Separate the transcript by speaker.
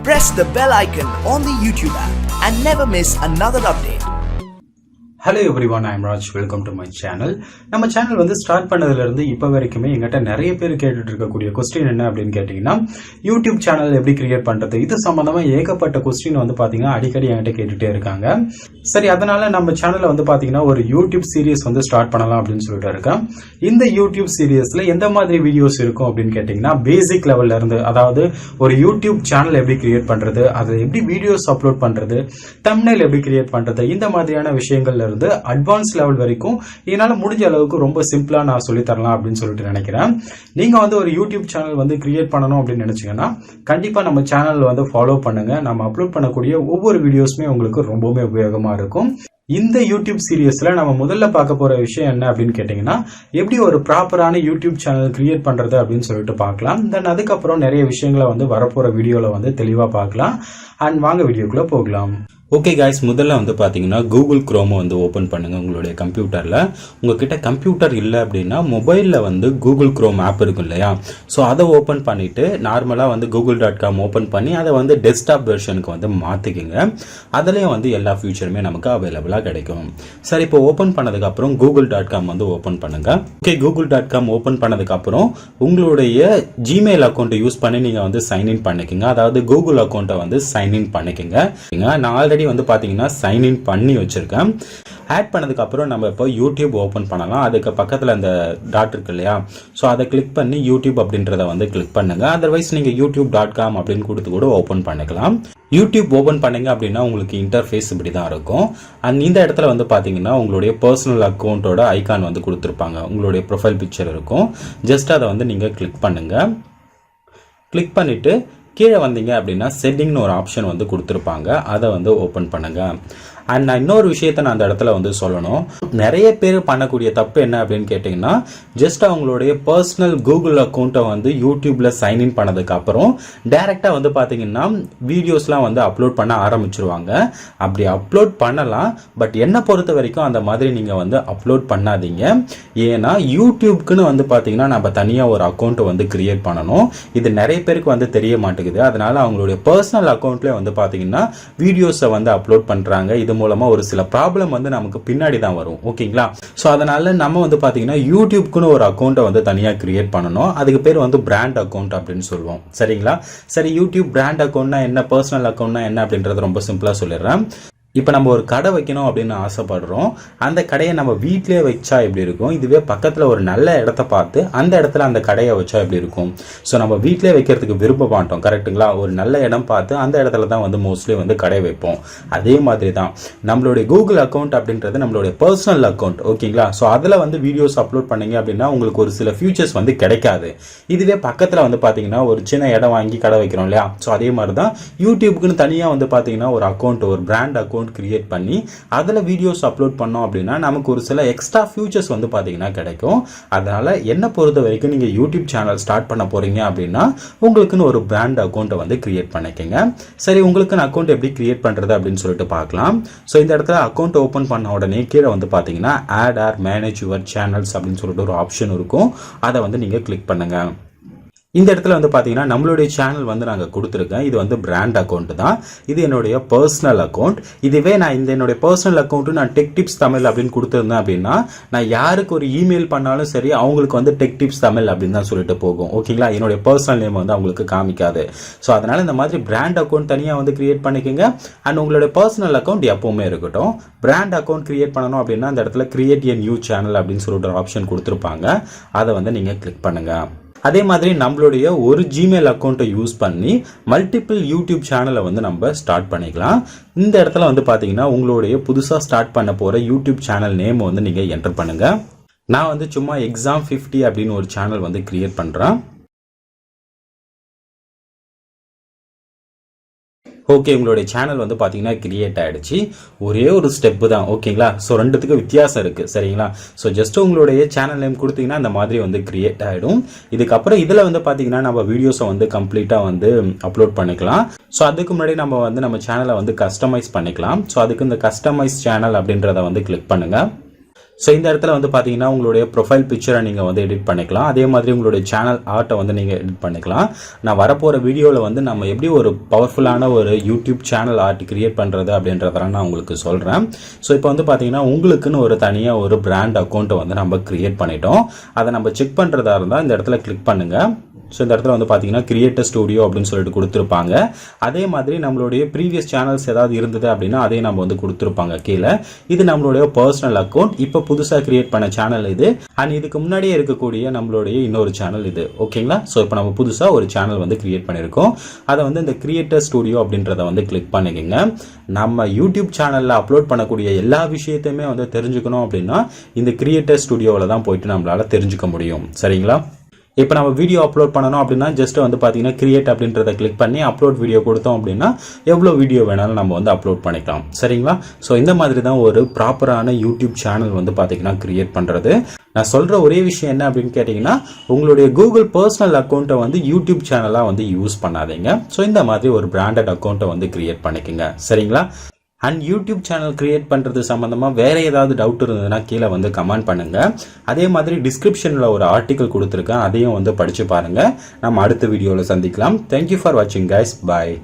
Speaker 1: press the bell icon on the YouTube app and never miss another update.
Speaker 2: Hello everyone, I am Raj. Welcome to my channel. நம்ம channel வந்து start பண்ணதுல இருந்து இப்போ வரைக்குமே எங்கிட்ட நிறைய பேர் கேட்டுட்டு இருக்கக்கூடிய क्वेश्चन என்ன அப்படினு கேட்டிங்கனா YouTube சேனல் எப்படி கிரியேட் பண்றது இது சம்பந்தமா ஏகப்பட்ட क्वेश्चन வந்து பாத்தீங்கன்னா அடிக்கடி என்கிட்ட கேட்டுட்டே இருக்காங்க. சரி, அதனால நம்ம சேனல்ல வந்து பாத்தீங்கன்னா ஒரு YouTube சீரிஸ் வந்து ஸ்டார்ட் பண்ணலாம் அப்படினு சொல்லிட்டு இருக்கேன். இந்த YouTube சீரிஸ்ல எந்த மாதிரி வீடியோஸ் இருக்கும் அப்படினு கேட்டிங்கனா பேசிக் லெவல்ல இருந்து, அதாவது ஒரு YouTube சேனல் எப்படி கிரியேட் பண்றது, அது எப்படி வீடியோஸ் அப்லோட் பண்றது, தம்ப்நெயில் எப்படி கிரியேட் பண்றது, இந்த மாதிரியான விஷயங்கள்ல அட்வான்ஸ் லெவல் வரைக்கும் என்னால முடிஞ்ச அளவுக்கு ரொம்ப சிம்பிளா நான் சொல்லி தரலாம் அப்படின்னு சொல்லிட்டு நினைக்கிறேன். நீங்க வந்து ஒரு யூடியூப் சேனல் வந்து கிரியேட் பண்ணணும் அப்படின்னு நினைச்சீங்கன்னா கண்டிப்பா நம்ம சேனல் வந்து ஃபாலோ பண்ணுங்க. நம்ம அப்லோட் பண்ணக்கூடிய ஒவ்வொரு வீடியோஸுமே உங்களுக்கு ரொம்பவே உபயோகமா இருக்கும். இந்த யூடியூப் சீரியஸ்ல நம்ம முதல்ல பார்க்க போற விஷயம் என்ன அப்படின்னு கேட்டீங்கன்னா எப்படி ஒரு ப்ராப்பரான யூடியூப் சேனல் கிரியேட் பண்றது அப்படின்னு சொல்லிட்டு பார்க்கலாம். தென் அதுக்கப்புறம் நிறைய விஷயங்களை வந்து வரப்போற வீடியோல வந்து தெளிவா பார்க்கலாம். அண்ட் வாங்க வீடியோக்குள்ள போகலாம். ஓகே காய்ஸ், முதல்ல வந்து பார்த்தீங்கன்னா கூகுள் குரோமை வந்து ஓப்பன் பண்ணுங்கள் உங்களுடைய கம்ப்யூட்டரில். உங்ககிட்ட கம்ப்யூட்டர் இல்லை அப்படின்னா மொபைலில் வந்து கூகுள் குரோம் ஆப் இருக்கும் இல்லையா, ஸோ அதை ஓப்பன் பண்ணிவிட்டு நார்மலாக வந்து google.com ஓப்பன் பண்ணி அதை வந்து டெஸ்க்டாப் வெர்ஷனுக்கு வந்து மாற்றிக்குங்க. அதுலேயும் வந்து எல்லா ஃபியூச்சருமே நமக்கு அவைலபிளாக கிடைக்கும். சரி, இப்போ ஓப்பன் பண்ணதுக்கப்புறம் google.com வந்து ஓப்பன் பண்ணுங்கள். ஓகே, google.com ஓப்பன் பண்ணதுக்கப்புறம் உங்களுடைய ஜிமெயில் அக்கௌண்ட்டை யூஸ் பண்ணி நீங்கள் வந்து சைன்இன் பண்ணிக்கோங்க. அதாவது கூகுள் அக்கௌண்ட்டை வந்து சைன்இன் பண்ணிக்கோங்க. நான் ஆல்ரெடி வந்து பாத்தீங்கன்னா சைன் இன் பண்ணி வச்சிருக்கேன். ஆட் பண்ணதுக்கு அப்புறம் நம்ம இப்போ யூடியூப் ஓபன் பண்ணலாம். அதுக்கு பக்கத்துல அந்த டாட் இருக்கு இல்லையா, சோ அதை கிளிக் பண்ணி யூடியூப் அப்படின்றத வந்து கிளிக் பண்ணுங்க. அதர்வைஸ் நீங்க youtube.com அப்படின்னு கொடுத்து கூட ஓபன் பண்ணிக்கலாம். யூடியூப் ஓபன் பண்ணீங்க அப்படின்னா உங்களுக்கு இன்டர்ஃபேஸ் இப்படி தான் இருக்கும். அண்ட் இந்த இடத்துல வந்து பாத்தீங்கன்னா உங்களுடைய பர்சனல் அக்கௌண்ட்டோட ஐகான் வந்து கொடுத்துருப்பாங்க. உங்களுடைய ப்ரொஃபைல் பிக்சர் இருக்கும். ஜஸ்ட் அதை வந்து நீங்க கிளிக் பண்ணுங்க. கிளிக் பண்ணிட்டு கீழே வந்தீங்க அப்படின்னா செட்டிங்னு ஒரு ஆப்ஷன் வந்து கொடுத்துருப்பாங்க. அதை வந்து ஓப்பன் பண்ணுங்க. அண்ட் நான் இன்னொரு விஷயத்த நான் அந்த இடத்துல வந்து சொல்லணும். நிறைய பேர் பண்ணக்கூடிய தப்பு என்ன அப்படின்னு கேட்டிங்கன்னா ஜஸ்ட் அவங்களுடைய பர்சனல் கூகுள் அக்கௌண்ட்டை வந்து யூடியூப்ல சைன்இன் பண்ணதுக்கு அப்புறம் டைரக்டா வந்து பாத்தீங்கன்னா வீடியோஸ்லாம் வந்து அப்லோட் பண்ண ஆரம்பிச்சிருவாங்க. அப்படி அப்லோட் பண்ணலாம், பட் என்ன பொறுத்த வரைக்கும் அந்த மாதிரி நீங்க வந்து அப்லோட் பண்ணாதீங்க. ஏன்னா யூடியூப்க்குன்னு வந்து பாத்தீங்கன்னா நம்ம தனியா ஒரு அக்கௌண்ட் வந்து கிரியேட் பண்ணணும். இது நிறைய பேருக்கு வந்து தெரிய மாட்டேங்குது. அதனால அவங்களுடைய பர்சனல் அக்கௌண்ட்ல வந்து பாத்தீங்கன்னா வீடியோஸை வந்து அப்லோட் பண்றாங்க. இது மூலமா ஒரு சில ப்ராப்ளம் வந்து நமக்கு பின்னாடி தான் வரும். ஓகேங்களா, சோ அதனால நம்ம வந்து பாத்தீங்கன்னா யூடியூப்க்குன்னு ஒரு அக்கௌண்ட்டை வந்து தனியா கிரியேட் பண்ணணும். அதுக்கு பேர் வந்து பிராண்ட் அக்கௌண்ட் அப்படின்னு சொல்லுவோம். சரிங்களா, சரி, யூடியூப் பிராண்ட் அக்கௌண்ட்னா என்ன, பர்சனல் அக்கௌண்ட்னா என்ன அப்படின்றது ரொம்ப சிம்பிளா சொல்லிடுறேன். இப்போ நம்ம ஒரு கடை வைக்கணும் அப்படின்னு ஆசைப்படுறோம். அந்த கடையை நம்ம வீட்டிலே வச்சா எப்படி இருக்கும், இதுவே பக்கத்தில் ஒரு நல்ல இடத்த பார்த்து அந்த இடத்துல அந்த கடையை வச்சா எப்படி இருக்கும். ஸோ நம்ம வீட்டிலே வைக்கிறதுக்கு விரும்ப மாட்டோம், கரெக்டுங்களா. ஒரு நல்ல இடம் பார்த்து அந்த இடத்துல தான் வந்து மோஸ்ட்லி வந்து கடை வைப்போம். அதே மாதிரி தான் நம்மளுடைய கூகுள் அக்கௌண்ட் அப்படின்றது நம்மளுடைய பர்சனல் அக்கௌண்ட். ஓகேங்களா, ஸோ அதில் வந்து வீடியோஸ் அப்லோட் பண்ணீங்க அப்படின்னா உங்களுக்கு ஒரு சில ஃபியூச்சர்ஸ் வந்து கிடைக்காது. இதுவே பக்கத்தில் வந்து பார்த்தீங்கன்னா ஒரு சின்ன இடம் வாங்கி கடை வைக்கிறோம் இல்லையா, ஸோ அதே மாதிரி தான் யூடியூப்க்குன்னு தனியாக வந்து பார்த்தீங்கன்னா ஒரு அக்கௌண்ட், ஒரு பிராண்ட் அக்கௌண்ட் கிரியேட் பண்ணி அதுல வீடியோஸ் அப்லோட் பண்ணோம் அப்படின்னா நமக்கு ஒரு சில எக்ஸ்ட்ரா ஃபியூச்சர்ஸ் வந்து பாத்தீங்கன்னா கிடைக்கும். அதனால என்ன பொறுத்த வரைக்கும் நீங்க யூடியூப் சேனல் ஸ்டார்ட் பண்ண போறீங்க அப்படின்னா உங்களுக்குன்னு ஒரு பிராண்ட் அக்கௌண்ட்டை வந்து கிரியேட் பண்ணிக்கங்க. சரி, உங்களுக்குன்னு அக்கௌண்ட் எப்படி கிரியேட் பண்றது அப்படின்னு சொல்லிட்டு பார்க்கலாம். ஸோ இந்த இடத்துல அக்கௌண்ட் ஓபன் பண்ண உடனே கீழே வந்து பாத்தீங்கன்னா add or manage your channels அப்படின்னு சொல்லிட்டு ஒரு ஆப்ஷன் இருக்கும். அதை வந்து நீங்க கிளிக் பண்ணுங்க. இந்த இடத்துல வந்து பாத்தீங்கன்னா நம்மளுடைய சேனல் வந்து நாங்க கொடுத்துருக்கேன். இது வந்து பிராண்ட் அக்கௌண்ட் தான். இது என்னுடைய பர்சனல் அக்கௌண்ட். இதுவே நான் இந்த என்னுடைய பர்சனல் அக்கௌண்ட் நான் டெக் டிப்ஸ் தமிழ் அப்படின்னு கொடுத்துருந்தேன் அப்படின்னா நான் யாருக்கு ஒரு இமெயில் பண்ணாலும் சரி அவங்களுக்கு வந்து டெக் டிப்ஸ் தமிழ் அப்படின்னு தான் சொல்லிட்டு போகும். ஓகேங்களா, என்னுடைய பர்சனல் நேம் வந்து அவங்களுக்கு காமிக்காது. ஸோ அதனால இந்த மாதிரி பிராண்ட் அக்கௌண்ட் தனியாக வந்து கிரியேட் பண்ணிக்கோங்க. அண்ட் உங்களுடைய பர்சனல் அக்கௌண்ட் எப்பவுமே இருக்கட்டும். பிராண்ட் அக்கௌண்ட் கிரியேட் பண்ணணும் அப்படின்னா அந்த இடத்துல கிரியேட் எ நியூ சேனல் அப்படின்னு சொல்லிட்டு ஒரு ஆப்ஷன் கொடுத்துருப்பாங்க. அதை வந்து நீங்க கிளிக் பண்ணுங்க. அதே மாதிரி நம்மளுடைய ஒரு ஜிமெயில் அக்கௌண்ட்டை யூஸ் பண்ணி மல்டிபிள் யூடியூப் சேனலை வந்து நம்ம ஸ்டார்ட் பண்ணிக்கலாம். இந்த இடத்துல வந்து பாத்தீங்கன்னா உங்களுடைய புதுசா ஸ்டார்ட் பண்ண போற யூடியூப் சேனல் நேம் வந்து நீங்க என்டர் பண்ணுங்க. நான் வந்து சும்மா எக்ஸாம் 50 அப்படின்னு ஒரு சேனல் வந்து கிரியேட் பண்றேன். ஓகே, உங்களுடைய சேனல் வந்து பாத்தீங்கன்னா கிரியேட் ஆயிடுச்சு. ஒரே ஒரு ஸ்டெப் தான். ஓகேங்களா, ஸோ ரெண்டுத்துக்கு வித்தியாசம் இருக்கு. சரிங்களா, ஸோ ஜஸ்ட் உங்களுடைய சேனல் நேம் கொடுத்தீங்கன்னா அந்த மாதிரி வந்து கிரியேட் ஆயிடும். இதுக்கப்புறம் இதுல வந்து பாத்தீங்கன்னா நம்ம வீடியோஸை வந்து கம்ப்ளீட்டா வந்து அப்லோட் பண்ணிக்கலாம். ஸோ அதுக்கு முன்னாடி நம்ம வந்து நம்ம சேனலை வந்து கஸ்டமைஸ் பண்ணிக்கலாம். ஸோ அதுக்கு இந்த கஸ்டமைஸ் சேனல் அப்படின்றத வந்து கிளிக் பண்ணுங்க. ஸோ இந்த இடத்துல வந்து பார்த்தீங்கன்னா உங்களுடைய ப்ரொஃபைல் பிக்சரை நீங்கள் வந்து எடிட் பண்ணிக்கலாம். அதே மாதிரி உங்களுடைய சேனல் ஆர்ட்டை வந்து நீங்கள் எடிட் பண்ணிக்கலாம். நான் வரப்போகிற வீடியோவில் வந்து நம்ம எப்படி ஒரு பவர்ஃபுல்லான ஒரு யூடியூப் சேனல் ஆர்ட் கிரியேட் பண்ணுறது அப்படின்றதெல்லாம் நான் உங்களுக்கு சொல்கிறேன். ஸோ இப்போ வந்து பார்த்தீங்கன்னா உங்களுக்குன்னு ஒரு தனியாக ஒரு பிராண்ட் அக்கௌண்ட்டை வந்து நம்ம கிரியேட் பண்ணிட்டோம். அதை நம்ம செக் பண்ணுறதா இருந்தால் இந்த இடத்துல கிளிக் பண்ணுங்கள். ஸோ இந்த இடத்துல வந்து பார்த்தீங்கன்னா கிரியேட்டர் ஸ்டுடியோ அப்படின்னு சொல்லிட்டு கொடுத்துருப்பாங்க. அதே மாதிரி நம்மளுடைய ப்ரீவியஸ் சேனல்ஸ் ஏதாவது இருந்தது அப்படின்னா அதையும் நம்ம வந்து கொடுத்துருப்பாங்க கீழே. இது நம்மளுடைய பர்சனல் அக்கௌண்ட். இப்போ புதுசாக கிரியேட் பண்ண சேனல் இது. அண்ட் இதுக்கு முன்னாடியே இருக்கக்கூடிய நம்மளுடைய இன்னொரு சேனல் இது. ஓகேங்களா? ஸோ இப்போ நம்ம புதுசாக ஒரு சேனல் வந்து கிரியேட் பண்ணியிருக்கோம். அதை வந்து இந்த கிரியேட்டர் ஸ்டுடியோ அப்படின்றத வந்து கிளிக் பண்ணிக்கோங்க. நம்ம யூடியூப் சேனலில் அப்லோட் பண்ணக்கூடிய எல்லா விஷயத்தையுமே வந்து தெரிஞ்சுக்கணும் அப்படின்னா இந்த கிரியேட்டர் ஸ்டுடியோவில் தான் போயிட்டு நம்மளால தெரிஞ்சுக்க முடியும். சரிங்களா? இப்போ நம்ம வீடியோ அப்லோட் பண்ணணும் அப்படின்னா ஜஸ்ட் வந்து பார்த்தீங்கன்னா கிரியேட் அப்படின்றத கிளிக் பண்ணி அப்லோட் வீடியோ கொடுத்தோம் அப்படின்னா எவ்வளோ வீடியோ வேணாலும் நம்ம வந்து அப்லோட் பண்ணிக்கலாம். சரிங்களா? ஸோ இந்த மாதிரி தான் ஒரு ப்ராப்பரான யூடியூப் சேனல் வந்து பார்த்தீங்கன்னா கிரியேட் பண்ணுறது. நான் சொல்கிற ஒரே விஷயம் என்ன அப்படின்னு கேட்டிங்கன்னா உங்களுடைய கூகுள் பர்சனல் அக்கௌண்ட்டை வந்து யூடியூப் சேனலாக வந்து யூஸ் பண்ணாதீங்க. ஸோ இந்த மாதிரி ஒரு பிராண்டட் அக்கௌண்ட்டை வந்து கிரியேட் பண்ணிக்கோங்க. சரிங்களா? அண்ட் யூடியூப் சேனல் கிரியேட் பண்ணுறது சம்மந்தமாக வேறு ஏதாவது டவுட் இருந்ததுன்னா கீழே வந்து கமெண்ட் பண்ணுங்கள். அதே மாதிரி டிஸ்கிரிப்ஷனில் ஒரு ஆர்டிக்கல் கொடுத்துருக்கேன், அதையும் வந்து படித்து பாருங்கள். நம்ம அடுத்த வீடியோவில் சந்திக்கலாம். தேங்க்யூ ஃபார் வாட்சிங் கைஸ். பாய்.